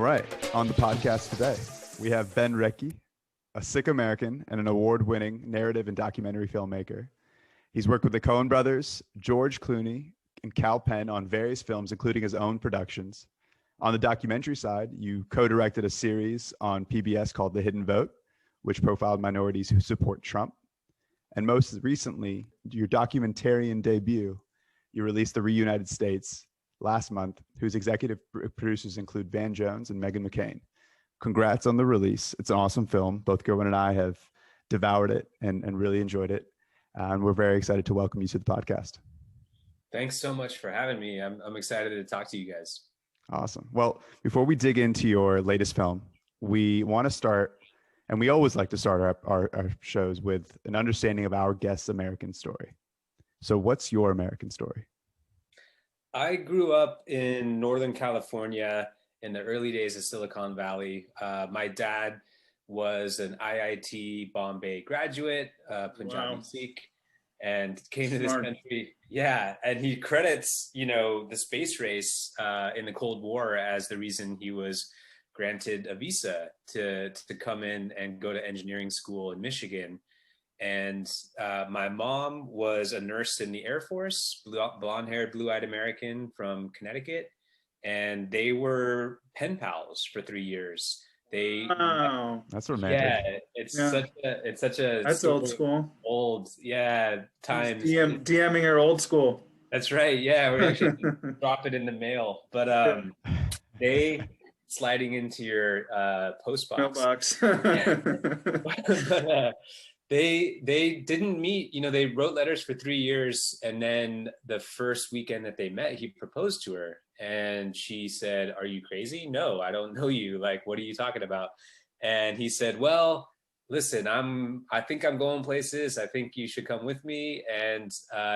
right, on the podcast today, we have Ben Rekhi, a Sikh American and an award-winning narrative and documentary filmmaker. He's worked with the Coen brothers, George Clooney, and Kal Penn on various films, including his own productions. On the documentary side, you co-directed a series on PBS called The Hidden Vote, which profiled minorities who support Trump. And most recently, your documentarian debut, you released The Reunited States last month, whose executive producers include Van Jones and Meghan McCain. Congrats on the release. It's an awesome film. Both Gerwin and I have devoured it and really enjoyed it. And we're very excited to welcome you to the podcast. Thanks so much for having me. I'm excited to talk to you guys. Awesome. Well, before we dig into your latest film, we want to start, and we always like to start our shows with an understanding of our guest's American story. So what's your American story? I grew up in Northern California in the early days of Silicon Valley. My dad was an IIT Bombay graduate, Punjabi Sikh, and came to this country. Yeah, and he credits, the space race in the Cold War as the reason he was granted a visa to come in and go to engineering school in Michigan. And my mom was a nurse in the Air Force, blonde-haired, blue-eyed American from Connecticut, and they were pen pals for 3 years. That's romantic. Yeah, it's such a that's old school. Times. DMing her old school. That's right. Yeah, we actually drop it in the mail, but they sliding into your post box. But, they didn't meet, they wrote letters for 3 years. And then the first weekend that they met, he proposed to her and she said, "Are you crazy? No, I don't know you. Like, what are you talking about?" And he said, "Well, listen, I think I'm going places. I think you should come with me and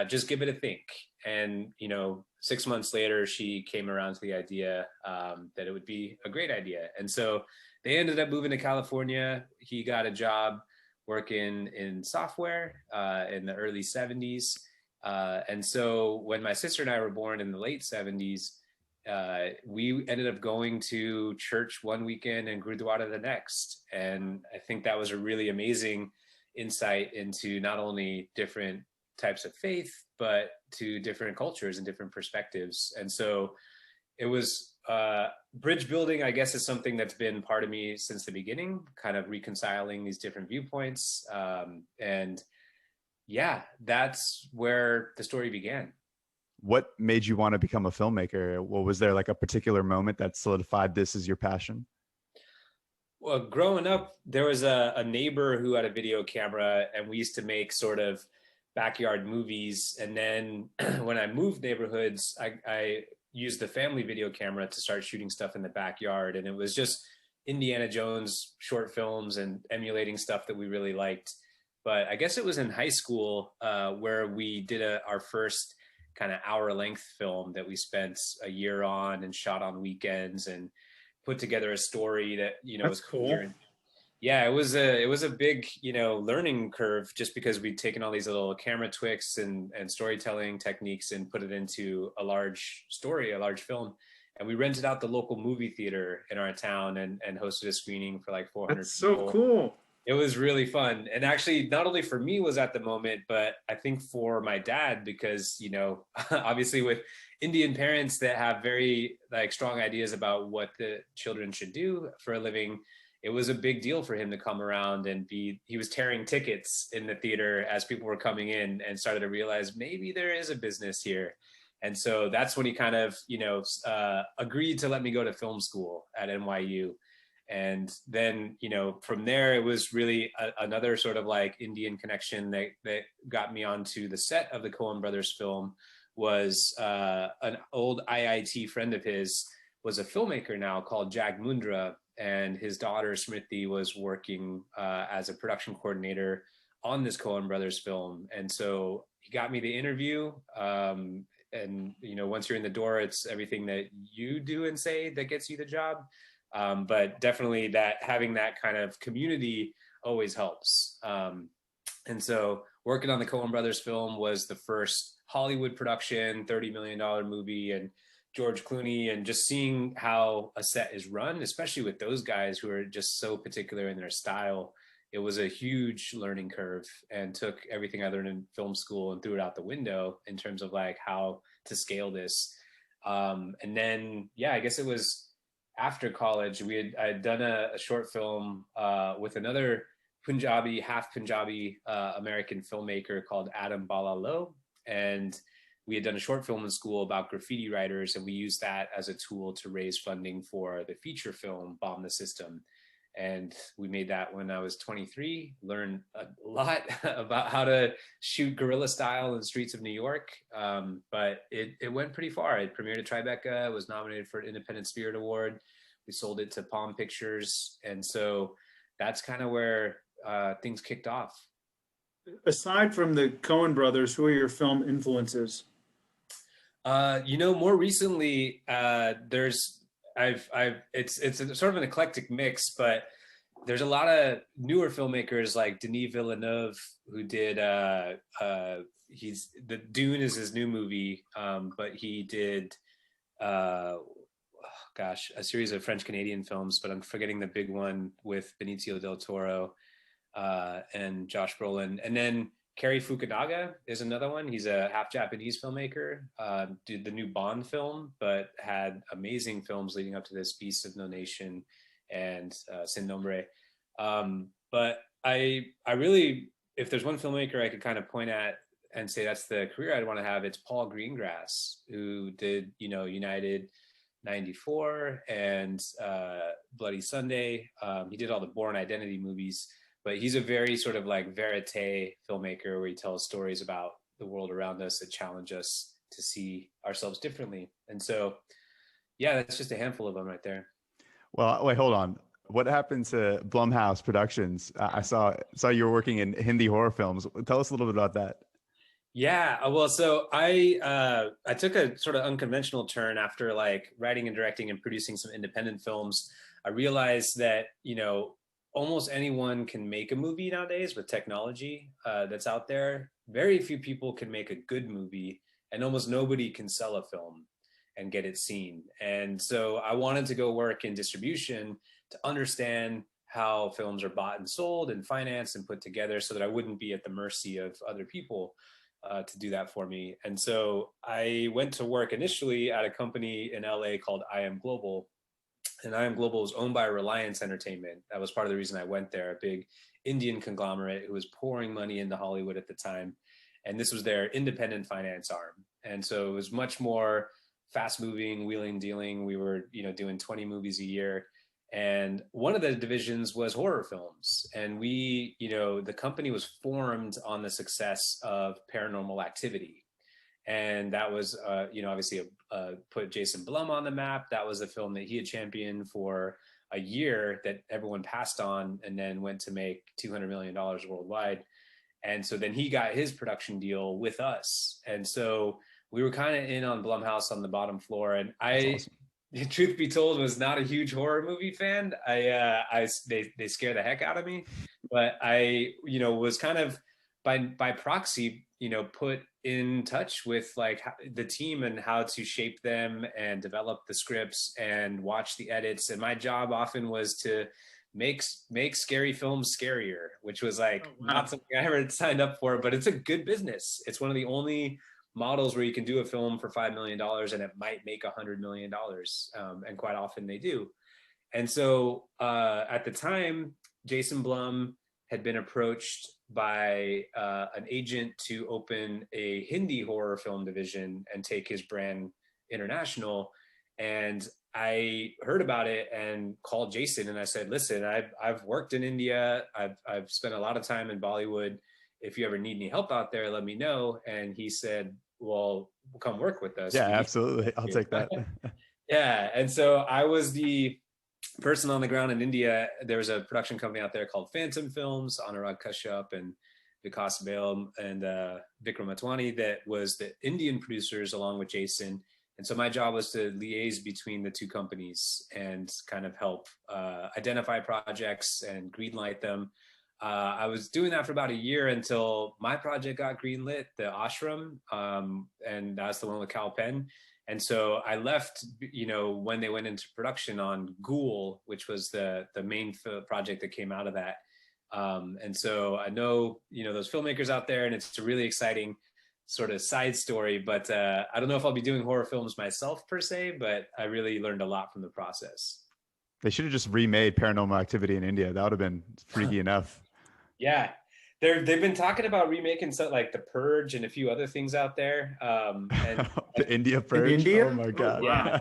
just give it a think." And, 6 months later, she came around to the idea that it would be a great idea. And so they ended up moving to California. He got a job working in software in the early 70s. And so when my sister and I were born in the late 70s, we ended up going to church one weekend and Gurdwara the next. And I think that was a really amazing insight into not only different types of faith, but to different cultures and different perspectives. And so it was bridge building, I guess, is something that's been part of me since the beginning, kind of reconciling these different viewpoints. And yeah, that's where the story began. What made you want to become a filmmaker? Well, was there like a particular moment that solidified this as your passion? Well, growing up, there was a neighbor who had a video camera and we used to make sort of backyard movies. And then when I moved neighborhoods, I used the family video camera to start shooting stuff in the backyard. And it was just Indiana Jones short films and emulating stuff that we really liked. But I guess it was in high school where we did our first kind of hour-length film that we spent a year on and shot on weekends and put together a story that, That's was cool. Yeah, it was a big, learning curve just because we'd taken all these little camera tricks and storytelling techniques and put it into a large story, a large film. And we rented out the local movie theater in our town and hosted a screening for like 400 That's people. so cool. It was really fun. And actually, not only for me was at the moment, but I think for my dad, because, obviously with Indian parents that have very strong ideas about what the children should do for a living, it was a big deal for him to come around and he was tearing tickets in the theater as people were coming in and started to realize maybe there is a business here. And so that's when he kind of, agreed to let me go to film school at NYU. And then, from there, it was really another sort of like Indian connection that got me onto the set of the Coen brothers film was an old IIT friend of his was a filmmaker now called Jag Mundra. And his daughter, Smriti, was working as a production coordinator on this Coen brothers film. And so he got me the interview. And, once you're in the door, it's everything that you do and say that gets you the job. But definitely having that kind of community always helps. And so working on the Coen brothers film was the first Hollywood production, $30 million movie. And George Clooney and just seeing how a set is run, especially with those guys who are just so particular in their style. It was a huge learning curve and took everything I learned in film school and threw it out the window in terms of like how to scale this. And then, yeah, I guess it was after college, I had done a short film with another half Punjabi American filmmaker called Adam Balalo. And we had done a short film in school about graffiti writers, and we used that as a tool to raise funding for the feature film Bomb the System. And we made that when I was 23, learned a lot about how to shoot guerrilla style in the streets of New York. But it went pretty far. It premiered at Tribeca, was nominated for an Independent Spirit Award. We sold it to Palm Pictures. And so that's kind of where things kicked off. Aside from the Coen brothers, who are your film influences? More recently, it's a sort of an eclectic mix, but there's a lot of newer filmmakers like Denis Villeneuve, who did Dune is his new movie, but he did a series of French Canadian films, but I'm forgetting the big one with Benicio del Toro and Josh Brolin, and then Cary Fukunaga is another one. He's a half Japanese filmmaker, did the new Bond film, but had amazing films leading up to this, Beast of No Nation and Sin Nombre. But I really, if there's one filmmaker I could kind of point at and say that's the career I'd want to have, it's Paul Greengrass, who did, United 94 and Bloody Sunday. He did all the Bourne Identity movies. But he's a very sort of like verite filmmaker where he tells stories about the world around us that challenge us to see ourselves differently. And so, yeah, that's just a handful of them right there. Well, wait, hold on. What happened to Blumhouse Productions? I saw you were working in Hindi horror films. Tell us a little bit about that. Yeah, well, so I took a sort of unconventional turn after like writing and directing and producing some independent films. I realized that, almost anyone can make a movie nowadays with technology that's out there. Very few people can make a good movie, and almost nobody can sell a film and get it seen. And so I wanted to go work in distribution to understand how films are bought and sold and financed and put together so that I wouldn't be at the mercy of other people to do that for me. And so I went to work initially at a company in LA called I Am Global. And I Am Global was owned by Reliance Entertainment. That was part of the reason I went there, a big Indian conglomerate who was pouring money into Hollywood at the time. And this was their independent finance arm. And so it was much more fast moving, wheeling, dealing. We were, doing 20 movies a year. And one of the divisions was horror films. And we, the company was formed on the success of Paranormal Activity. And that was, obviously put Jason Blum on the map. That was a film that he had championed for a year that everyone passed on and then went to make $200 million worldwide. And so then he got his production deal with us. And so we were kind of in on Blumhouse on the bottom floor. And Awesome. Truth be told, was not a huge horror movie fan. They scare the heck out of me. But I, was kind of by proxy, put in touch with like the team and how to shape them and develop the scripts and watch the edits. And my job often was to make scary films scarier, which was like not something I ever signed up for, but it's a good business. It's one of the only models where you can do a film for $5 million and it might make $100 million. And quite often they do. And so at the time, Jason Blum had been approached by an agent to open a Hindi horror film division and take his brand international. And I heard about it and called Jason and I said, listen, I've worked in India. I've spent a lot of time in Bollywood. If you ever need any help out there, let me know. And he said, well, come work with us. Yeah, absolutely. I'll take that. Yeah. And so I was the person on the ground in India. There was a production company out there called Phantom Films, Anurag Kashyap and Vikas Bail and Vikram Atwani, that was the Indian producers along with Jason. And so my job was to liaise between the two companies and kind of help identify projects and greenlight them. I was doing that for about a year until my project got greenlit, the Ashram, and that's the one with Cal Penn. And so I left, when they went into production on Ghoul, which was the main project that came out of that. And so I know, those filmmakers out there, and it's a really exciting sort of side story, but I don't know if I'll be doing horror films myself per se, but I really learned a lot from the process. They should have just remade Paranormal Activity in India. That would have been freaky enough. Yeah, they've been talking about remaking stuff like The Purge and a few other things out there. And The India Purge. India? Oh my god! Yeah.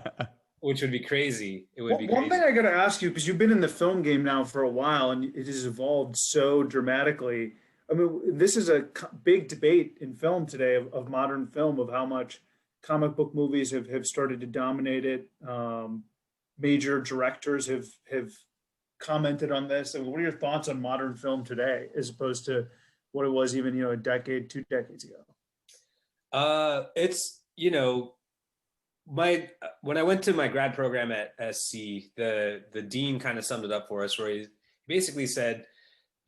Which would be crazy. It would be crazy. One thing I got to ask you, because you've been in the film game now for a while and it has evolved so dramatically. I mean, this is a big debate in film today of modern film, of how much comic book movies have started to dominate it. Major directors have commented on this. I mean, what are your thoughts on modern film today as opposed to what it was even, a decade, 2 decades ago? It's, when I went to my grad program at SC, the dean kind of summed it up for us, where he basically said,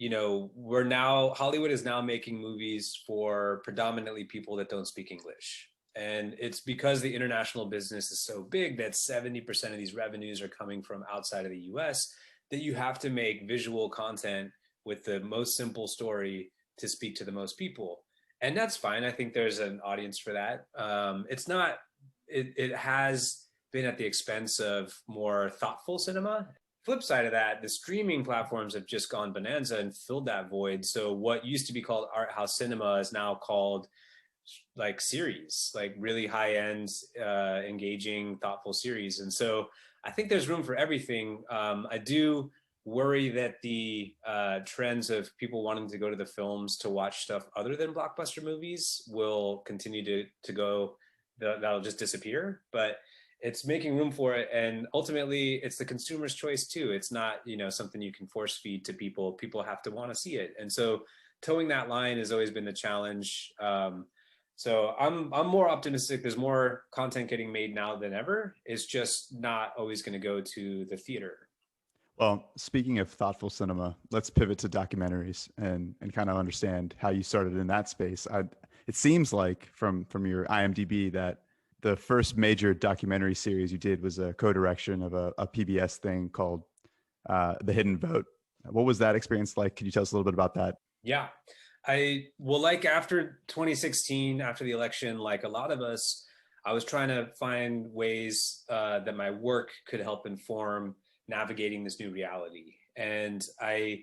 Hollywood is now making movies for predominantly people that don't speak English. And it's because the international business is so big that 70% of these revenues are coming from outside of the US, that you have to make visual content with the most simple story to speak to the most people. And that's fine. I think there's an audience for that. It has been at the expense of more thoughtful cinema. Flip side of that, the streaming platforms have just gone bonanza and filled that void. So what used to be called art house cinema is now called like series, like really high end, engaging, thoughtful series. And so I think there's room for everything. I do worry that the trends of people wanting to go to the films to watch stuff other than blockbuster movies will continue to go. That'll just disappear, but it's making room for it. And ultimately it's the consumer's choice too. It's not, something you can force feed to people. People have to want to see it. And so towing that line has always been the challenge. So I'm more optimistic. There's more content getting made now than ever. It's just not always going to go to the theater. Well, speaking of thoughtful cinema, let's pivot to documentaries and kind of understand how you started in that space. It seems like from your IMDb that the first major documentary series you did was a co-direction of a PBS thing called The Hidden Vote. What was that experience like? Could you tell us a little bit about that? Yeah. Like after 2016, after the election, like a lot of us, I was trying to find ways that my work could help inform navigating this new reality. And I,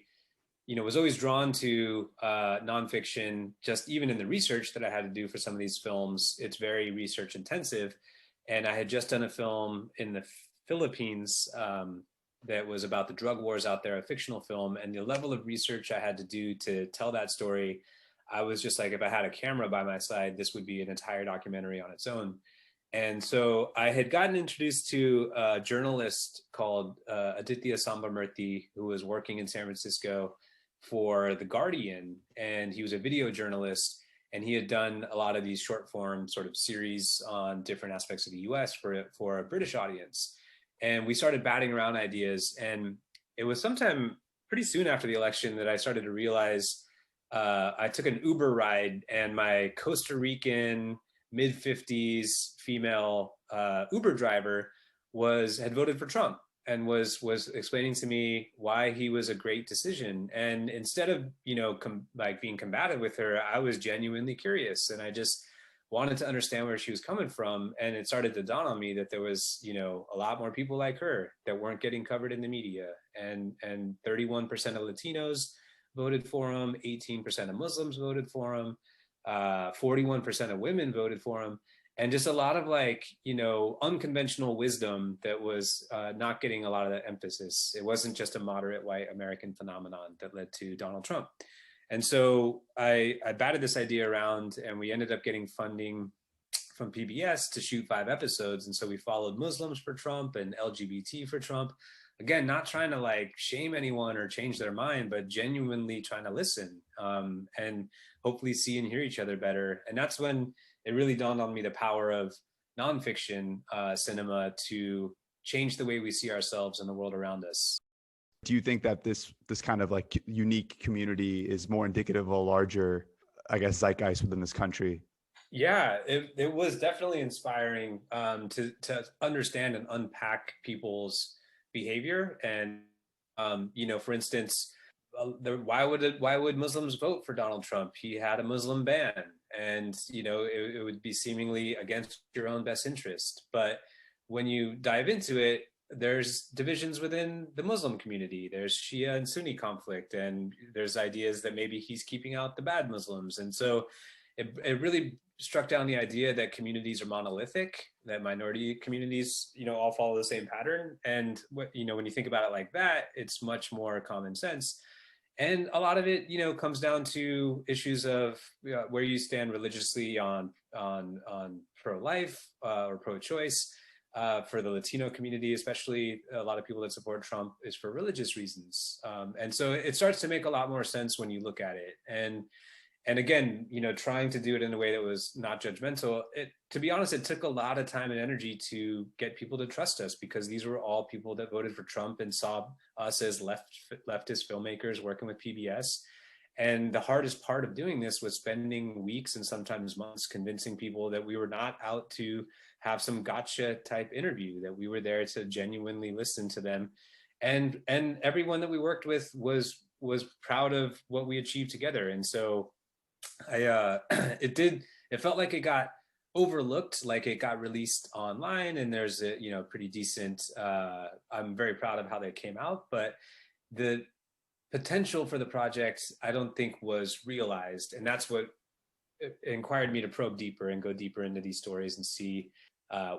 was always drawn to nonfiction, just even in the research that I had to do for some of these films. It's very research intensive. And I had just done a film in the Philippines that was about the drug wars out there, a fictional film, and the level of research I had to do to tell that story, I was just like, if I had a camera by my side, this would be an entire documentary on its own. And so I had gotten introduced to a journalist called Aditya Sambamurthy, who was working in San Francisco for The Guardian, and he was a video journalist, and he had done a lot of these short form sort of series on different aspects of the US for a British audience. And we started batting around ideas. And it was sometime pretty soon after the election that I started to realize I took an Uber ride, and my Costa Rican mid-50s female Uber driver had voted for Trump and was explaining to me why he was a great decision. And instead of, being combative with her, I was genuinely curious. And I just wanted to understand where she was coming from. And it started to dawn on me that there was, a lot more people like her that weren't getting covered in the media. And 31% of Latinos voted for him, 18% of Muslims voted for him, 41% of women voted for him. And just a lot of unconventional wisdom that was not getting a lot of that emphasis. It wasn't just a moderate white American phenomenon that led to Donald Trump. And so I batted this idea around, and we ended up getting funding from PBS to shoot 5 episodes. And so we followed Muslims for Trump and LGBT for Trump. Again, not trying to shame anyone or change their mind, but genuinely trying to listen and hopefully see and hear each other better. And that's when it really dawned on me the power of nonfiction cinema to change the way we see ourselves and the world around us. do you think that this kind of like unique community is more indicative of a larger, I guess, zeitgeist within this country? Yeah, it was definitely inspiring to understand and unpack people's behavior. And for instance, why would Muslims vote for Donald Trump? He had a Muslim ban, and it would be seemingly against your own best interest. But when you dive into it, there's divisions within the Muslim community. There's Shia and Sunni conflict, and there's ideas that maybe he's keeping out the bad Muslims. And so it really struck down the idea that communities are monolithic, that minority communities, all follow the same pattern. And when you think about it like that, it's much more common sense. And a lot of it, comes down to issues of where you stand religiously on pro-life or pro-choice. For the Latino community, especially, a lot of people that support Trump is for religious reasons. And so it starts to make a lot more sense when you look at it. And again, trying to do it in a way that was not judgmental. To be honest, it took a lot of time and energy to get people to trust us, because these were all people that voted for Trump and saw us as leftist filmmakers working with PBS. And the hardest part of doing this was spending weeks and sometimes months convincing people that we were not out to have some gotcha type interview, that we were there to genuinely listen to them. And everyone that we worked with was proud of what we achieved together. And so it felt like it got overlooked, like it got released online, and there's a pretty decent, I'm very proud of how they came out, but the potential for the project I don't think was realized. And that's what inspired me to probe deeper and go deeper into these stories and see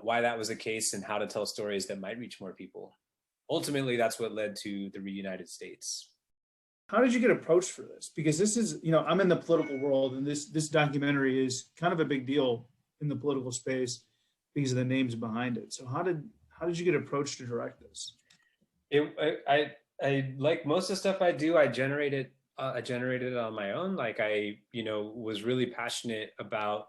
why that was the case and how to tell stories that might reach more people. Ultimately, that's what led to the Reunited States. How did you get approached for this? Because this is, I'm in the political world, and this documentary is kind of a big deal in the political space because of the names behind it. So how did you get approached to direct this? I like most of the stuff I do, I generated it on my own. Like I was really passionate about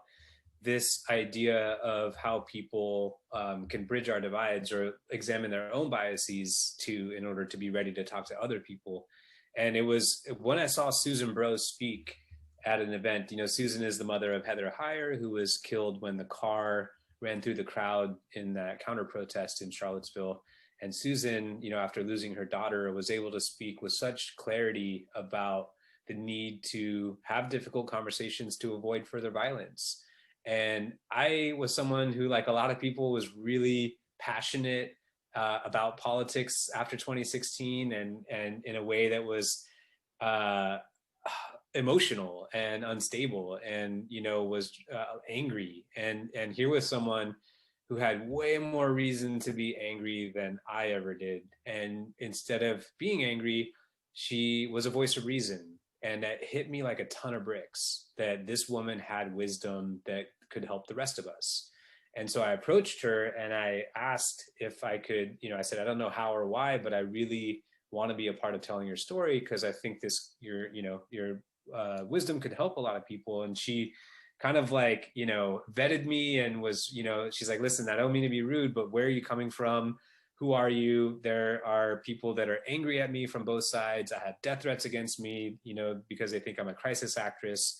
this idea of how people can bridge our divides or examine their own biases in order to be ready to talk to other people. And it was when I saw Susan Bros speak at an event. Susan is the mother of Heather Heyer, who was killed when the car ran through the crowd in that counter protest in Charlottesville. And Susan, after losing her daughter, was able to speak with such clarity about the need to have difficult conversations to avoid further violence. And I was someone who, like a lot of people, was really passionate about politics after 2016, and in a way that was emotional and unstable, and was angry. And here was someone who had way more reason to be angry than I ever did. And instead of being angry, she was a voice of reason. And that hit me like a ton of bricks, that this woman had wisdom that could help the rest of us. And so I approached her and I asked if I could, I said, I don't know how or why, but I really want to be a part of telling your story, because I think your wisdom could help a lot of people. And she kind of like, vetted me and was, she's like, listen, I don't mean to be rude, but where are you coming from? Who are you? There are people that are angry at me from both sides. I have death threats against me, because they think I'm a crisis actress.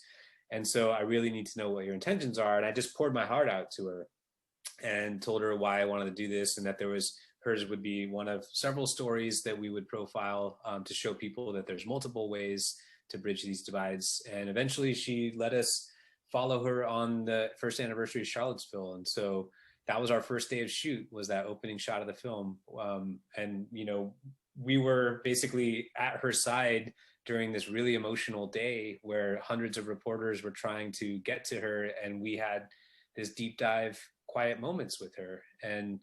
And so I really need to know what your intentions are. And I just poured my heart out to her and told her why I wanted to do this, and that hers would be one of several stories that we would profile to show people that there's multiple ways to bridge these divides. And eventually she let us follow her on the first anniversary of Charlottesville. And so that was our first day of shoot, was that opening shot of the film. And, we were basically at her side during this really emotional day where hundreds of reporters were trying to get to her. And we had this deep dive, quiet moments with her. And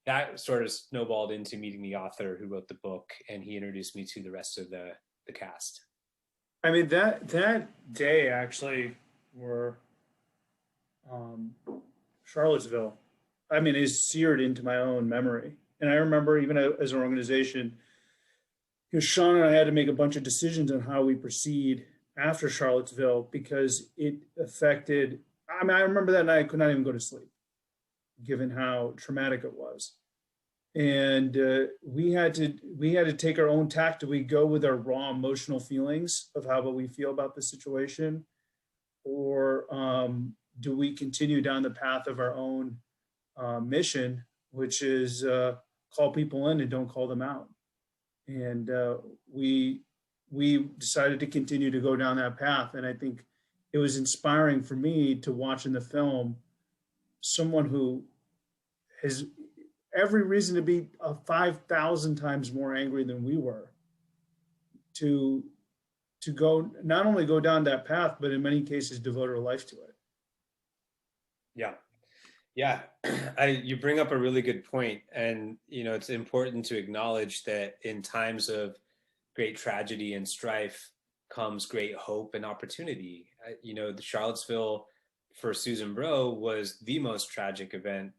that sort of snowballed into meeting the author who wrote the book. And he introduced me to the rest of the cast. I mean, that day actually, were Charlottesville, is seared into my own memory. And I remember, even as an organization, Sean and I had to make a bunch of decisions on how we proceed after Charlottesville, because it affected, I remember that night I could not even go to sleep, given how traumatic it was. and we had to take our own tack. Do we go with our raw emotional feelings of how we feel about the situation, or do we continue down the path of our own mission, which is call people in and don't call them out? And we decided to continue to go down that path. And I think it was inspiring for me to watch in the film someone who has every reason to be 5,000 times more angry than we were, to go not only go down that path, but in many cases devote her life to it. Yeah. Yeah, you bring up a really good point, and it's important to acknowledge that in times of great tragedy and strife comes great hope and opportunity. The Charlottesville for Susan Bro was the most tragic event.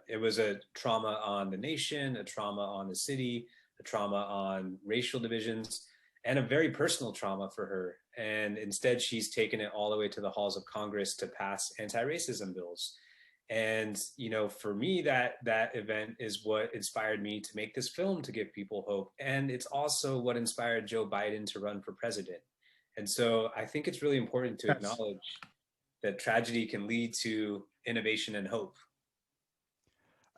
It was a trauma on the nation, a trauma on the city, a trauma on racial divisions, and a very personal trauma for her. And instead, she's taken it all the way to the halls of Congress to pass anti-racism bills. And for me, that event is what inspired me to make this film, to give people hope, and it's also what inspired Joe Biden to run for president. And so I think it's really important to acknowledge that tragedy can lead to innovation and hope.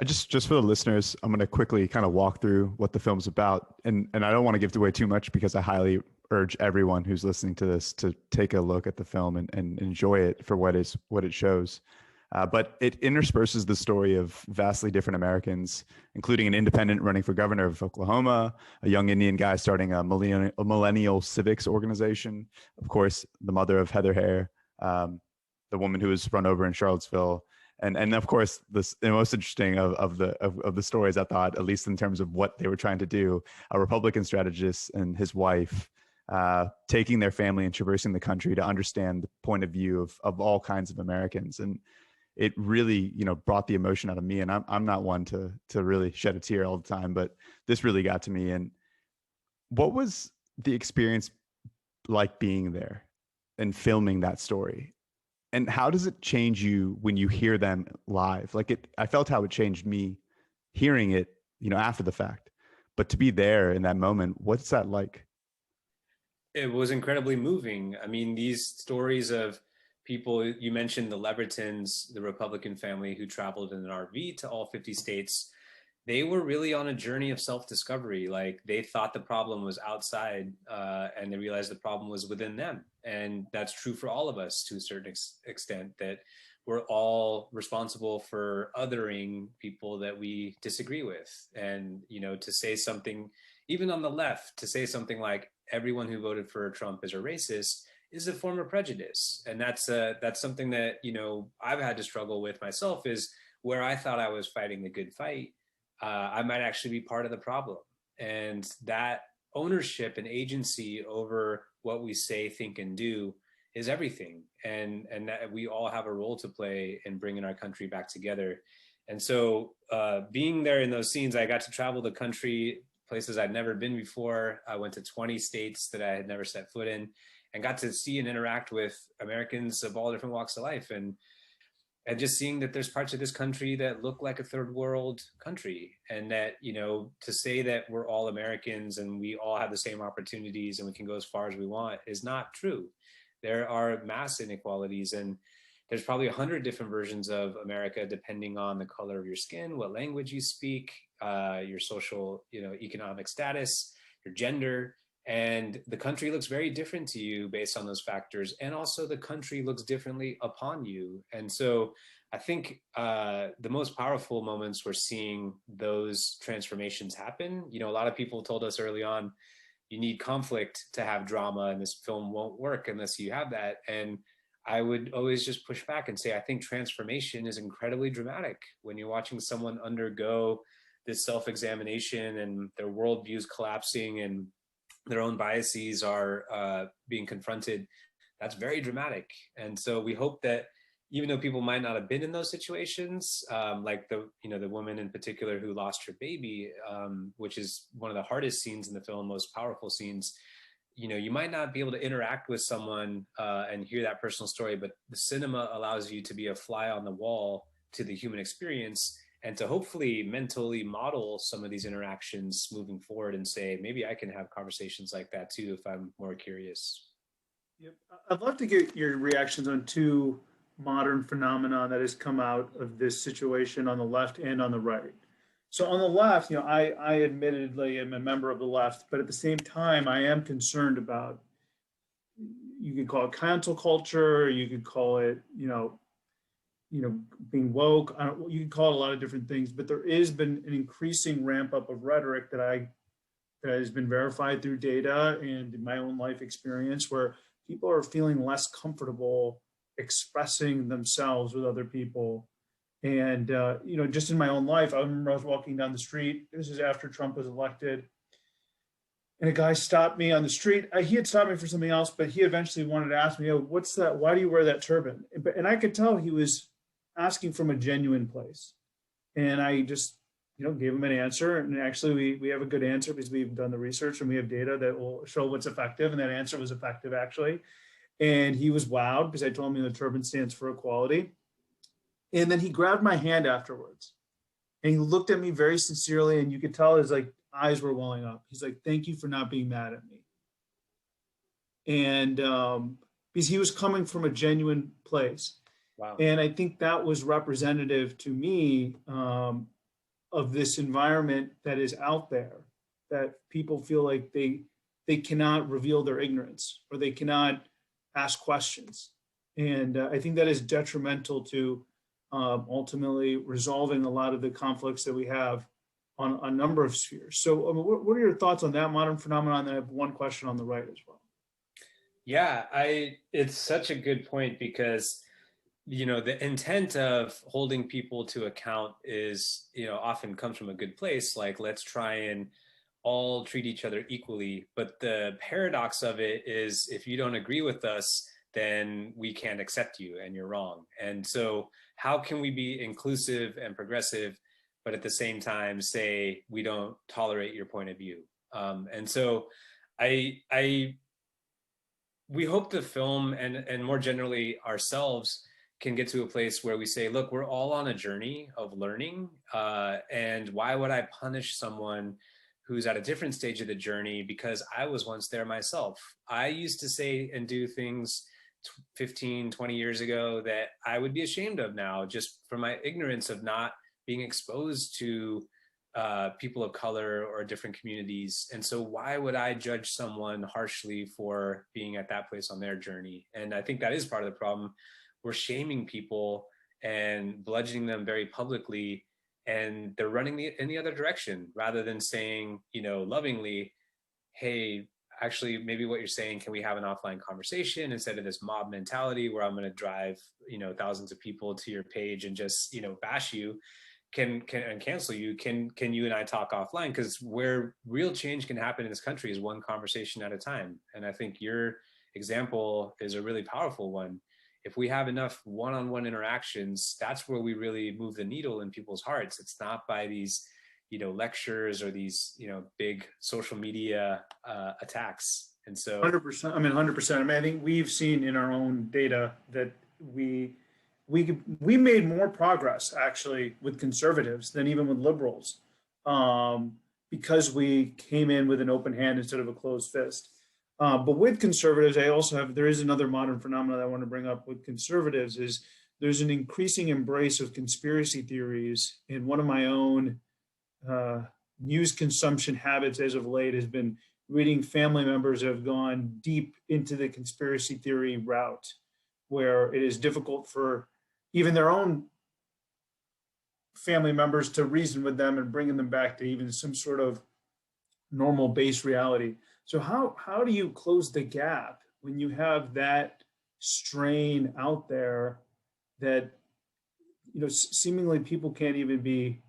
I just for the listeners, I'm going to quickly kind of walk through what the film's about, and I don't want to give away too much because I highly urge everyone who's listening to this to take a look at the film and enjoy it for what it shows. But it intersperses the story of vastly different Americans, including an independent running for governor of Oklahoma, a young Indian guy starting a millennial civics organization, of course, the mother of Heather Hare, the woman who was run over in Charlottesville, and of course, the most interesting of the stories, I thought, at least in terms of what they were trying to do, a Republican strategist and his wife taking their family and traversing the country to understand the point of view of all kinds of Americans. And it really, brought the emotion out of me. And I'm not one to really shed a tear all the time, but this really got to me. And what was the experience like being there and filming that story? And how does it change you when you hear them live? I felt how it changed me hearing it, after the fact, but to be there in that moment, what's that like? It was incredibly moving. I mean, these stories of people, you mentioned the Levertons, the Republican family who traveled in an RV to all 50 states. They were really on a journey of self-discovery. Like, they thought the problem was outside, and they realized the problem was within them. And that's true for all of us to a certain extent, that we're all responsible for othering people that we disagree with. And, to say something, even on the left, to say something like everyone who voted for Trump is a racist is a form of prejudice. And that's something that, I've had to struggle with myself, is where I thought I was fighting the good fight, I might actually be part of the problem. And that ownership and agency over what we say, think, and do is everything. And that we all have a role to play in bringing our country back together. And so being there in those scenes, I got to travel the country, places I'd never been before. I went to 20 states that I had never set foot in, and got to see and interact with Americans of all different walks of life. And just seeing that there's parts of this country that look like a third world country, and that, to say that we're all Americans and we all have the same opportunities and we can go as far as we want is not true. There are mass inequalities, and there's probably 100 different versions of America, depending on the color of your skin, what language you speak, your social, economic status, your gender. And the country looks very different to you based on those factors. And also the country looks differently upon you. And so I think the most powerful moments were seeing those transformations happen. A lot of people told us early on, you need conflict to have drama, and this film won't work unless you have that. And I would always just push back and say, I think transformation is incredibly dramatic when you're watching someone undergo this self-examination and their worldviews collapsing and their own biases are being confronted. That's very dramatic. And so we hope that even though people might not have been in those situations, like the woman in particular who lost her baby, which is one of the hardest scenes in the film, most powerful scenes, you might not be able to interact with someone and hear that personal story, but the cinema allows you to be a fly on the wall to the human experience and to hopefully mentally model some of these interactions moving forward and say, maybe I can have conversations like that too if I'm more curious. Yep. I'd love to get your reactions on two modern phenomena that has come out of this situation on the left and on the right. So on the left, I admittedly am a member of the left, but at the same time, I am concerned about, you could call it cancel culture, you could call it, being woke. You could call it a lot of different things, but there has been an increasing ramp up of rhetoric that has been verified through data and in my own life experience, where people are feeling less comfortable expressing themselves with other people. And, just in my own life, I remember I was walking down the street. This is after Trump was elected. And a guy stopped me on the street. He had stopped me for something else, but he eventually wanted to ask me, "Oh, what's that? Why do you wear that turban?" And I could tell he was asking from a genuine place. And I just, gave him an answer. And actually, we have a good answer because we've done the research and we have data that will show what's effective. And that answer was effective, actually. And he was wowed because I told him the turban stands for equality. And then he grabbed my hand afterwards and he looked at me very sincerely. And you could tell his eyes were welling up. He's like, "Thank you for not being mad at me." And because he was coming from a genuine place. Wow. And I think that was representative to me of this environment that is out there, that people feel like they cannot reveal their ignorance or they cannot ask questions. And I think that is detrimental to ultimately resolving a lot of the conflicts that we have on a number of spheres. So what are your thoughts on that modern phenomenon? And I have one question on the right as well. Yeah, it's such a good point because the intent of holding people to account is, often comes from a good place. Like, let's try and all treat each other equally. But the paradox of it is, if you don't agree with us, then we can't accept you and you're wrong. And so how can we be inclusive and progressive, but at the same time say, we don't tolerate your point of view? And so we hope the film and more generally ourselves can get to a place where we say, look, we're all on a journey of learning. And why would I punish someone who's at a different stage of the journey? Because I was once there myself. I used to say and do things 15, 20 years ago that I would be ashamed of now, just from my ignorance of not being exposed to people of color or different communities. And so why would I judge someone harshly for being at that place on their journey? And I think that is part of the problem. We're shaming people and bludgeoning them very publicly, and they're running in the other direction rather than saying, lovingly, "Hey, actually, maybe what you're saying, can we have an offline conversation instead of this mob mentality where I'm going to drive, thousands of people to your page and just, bash you, can and cancel you. Can you and I talk offline?" Because where real change can happen in this country is one conversation at a time. And I think your example is a really powerful one. If we have enough one-on-one interactions, that's where we really move the needle in people's hearts. It's not by these, lectures or these, big social media attacks. And so 100%. 100%. I think we've seen in our own data that we made more progress actually with conservatives than even with liberals, because we came in with an open hand instead of a closed fist. But with conservatives, there is another modern phenomenon that I want to bring up with conservatives is there's an increasing embrace of conspiracy theories. And one of my own news consumption habits as of late has been reading family members who have gone deep into the conspiracy theory route, where it is difficult for even their own family members to reason with them and bringing them back to even some sort of normal base reality. So how do you close the gap when you have that strain out there that seemingly people can't even be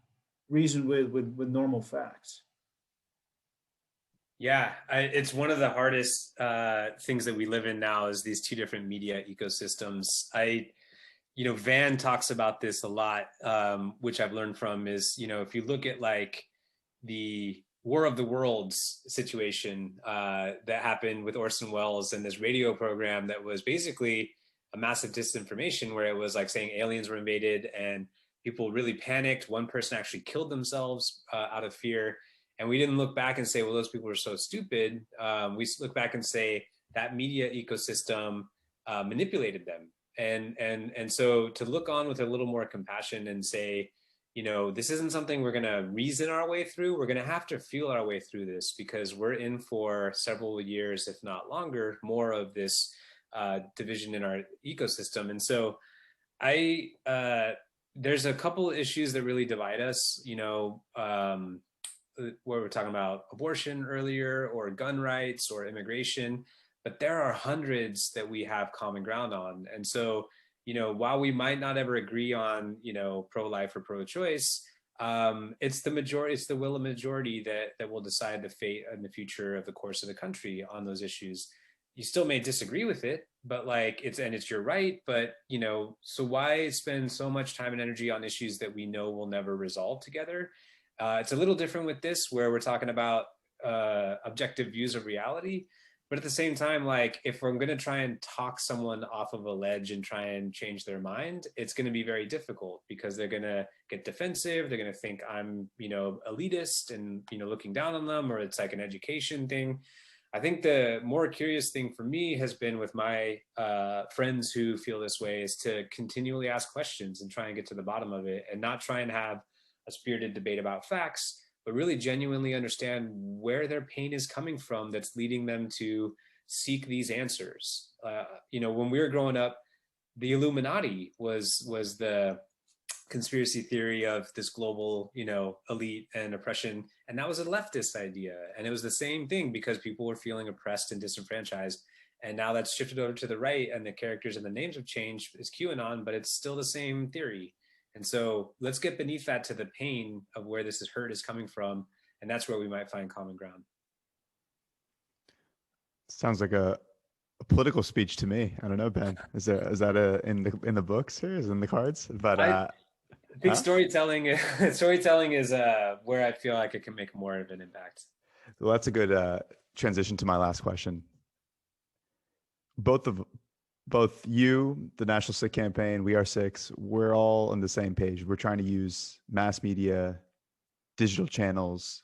reasoned with normal facts? Yeah, it's one of the hardest things that we live in now is these two different media ecosystems. Van talks about this a lot, which I've learned from is, if you look at like the War of the Worlds situation that happened with Orson Welles and this radio program that was basically a massive disinformation where it was like saying aliens were invaded and People really panicked. One person actually killed themselves out of fear. And we didn't look back and say, well, those people are so stupid. We look back and say that media ecosystem manipulated them. And so to look on with a little more compassion and say, you know, this isn't something we're going to reason our way through. We're going to have to feel our way through this, because we're in for several years, if not longer, more of this division in our ecosystem. And so there's a couple of issues that really divide us, you know, where we're talking about abortion earlier, or gun rights, or immigration, but there are hundreds that we have common ground on. And so, you know, while we might not ever agree on, you know, pro-life or pro-choice, it's the majority, it's the will of majority that will decide the fate and the future of the course of the country on those issues. You still may disagree with it, but like it's your right. But, you know, so why spend so much time and energy on issues that we know will never resolve together? It's a little different with this, where we're talking about objective views of reality. But at the same time, like, if we're going to try and talk someone off of a ledge and try and change their mind, it's going to be very difficult, because they're going to get defensive. They're going to think I'm, you know, elitist and, you know, looking down on them, or it's like an education thing. I think the more curious thing for me has been with my friends who feel this way, is to continually ask questions and try and get to the bottom of it, and not try and have a spirited debate about facts, but really genuinely understand where their pain is coming from that's leading them to seek these answers. You know, when we were growing up, the Illuminati was the conspiracy theory of this global, you know, elite and oppression. And that was a leftist idea. And it was the same thing, because people were feeling oppressed and disenfranchised. And now that's shifted over to the right, and the characters and the names have changed. It's QAnon, but it's still the same theory. And so let's get beneath that, to the pain of where this hurt is coming from. And that's where we might find common ground. Sounds like a political speech to me. I don't know, Ben. Is that in the books here? Is it in the cards? But I think storytelling is where I feel like it can make more of an impact. Well, that's a good transition to my last question. Both you, the National Sikh Campaign, We Are Sikhs, we're all on the same page. We're trying to use mass media, digital channels,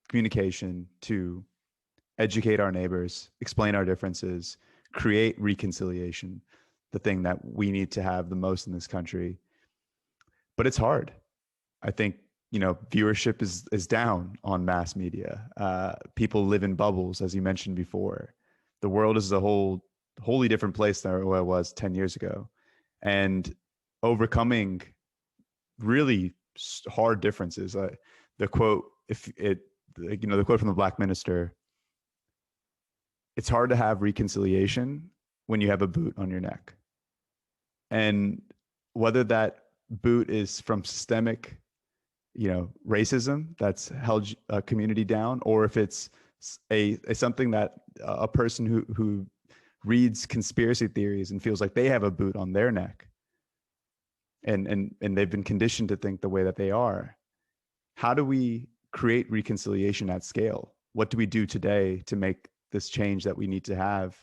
communication to educate our neighbors, explain our differences, create reconciliation, the thing that we need to have the most in this country. But it's hard. I think, you know, viewership is down on mass media. People live in bubbles, as you mentioned before. The world is a wholly different place than where it was 10 years ago. And overcoming really hard differences. The quote, the quote from the Black Minister, it's hard to have reconciliation when you have a boot on your neck. And whether that boot is from systemic, you know, racism that's held a community down, or if it's a something that a person who reads conspiracy theories and feels like they have a boot on their neck, and they've been conditioned to think the way that they are. How do we create reconciliation at scale? What do we do today to make this change that we need to have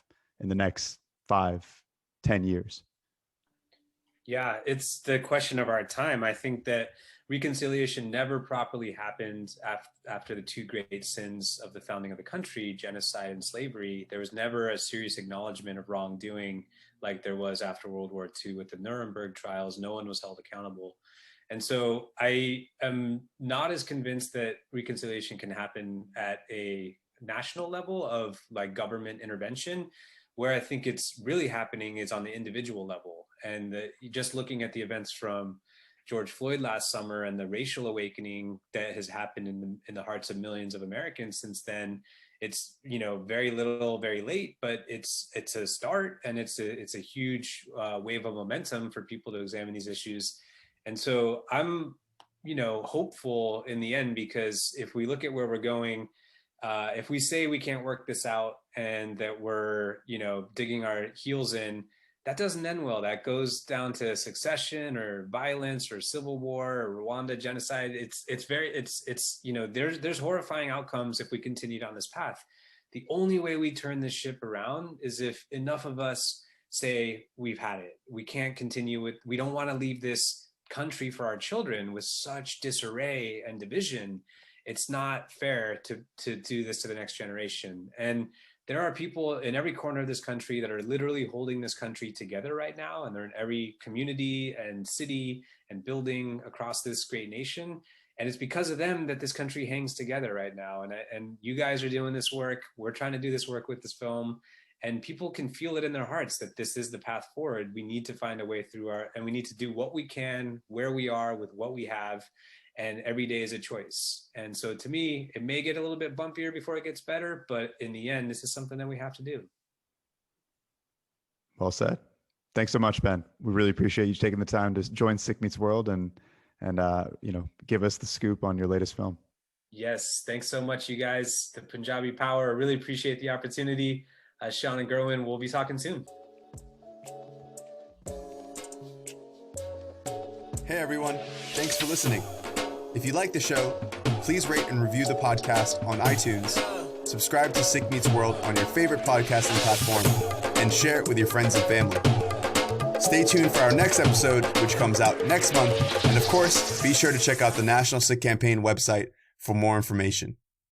in the next 5-10 years? Yeah, it's the question of our time. I think that reconciliation never properly happened after the two great sins of the founding of the country, genocide and slavery. There was never a serious acknowledgement of wrongdoing like there was after World War II with the Nuremberg trials. No one was held accountable. And so I am not as convinced that reconciliation can happen at a national level of like government intervention. Where I think it's really happening is on the individual level. And just looking at the events from George Floyd last summer and the racial awakening that has happened in the hearts of millions of Americans since then, it's, you know, very little, very late, but it's a start, and it's a huge wave of momentum for people to examine these issues. And so I'm, you know, hopeful in the end, because if we look at where we're going, if we say we can't work this out and that we're, you know, digging our heels in, that doesn't end well. That goes down to succession or violence or civil war or Rwanda genocide. It's you know, there's horrifying outcomes if we continue down this path. The only way we turn this ship around is if enough of us say we've had it. We can't continue we don't want to leave this country for our children with such disarray and division, it's not fair to do this to the next generation. And there are people in every corner of this country that are literally holding this country together right now. And they're in every community and city and building across this great nation. And it's because of them that this country hangs together right now. And you guys are doing this work. We're trying to do this work with this film. And people can feel it in their hearts that this is the path forward. We need to find a way through and we need to do what we can, where we are with what we have. And every day is a choice. And so to me, it may get a little bit bumpier before it gets better, but in the end, this is something that we have to do. Well said. Thanks so much, Ben. We really appreciate you taking the time to join Sikh Meets World and give us the scoop on your latest film. Yes, thanks so much, you guys. The Punjabi Power. I really appreciate the opportunity. Sean and Gerwin, we'll be talking soon. Hey everyone, thanks for listening. If you like the show, please rate and review the podcast on iTunes, subscribe to Sikh Meets World on your favorite podcasting platform, and share it with your friends and family. Stay tuned for our next episode, which comes out next month, and of course, be sure to check out the National Sikh Campaign website for more information.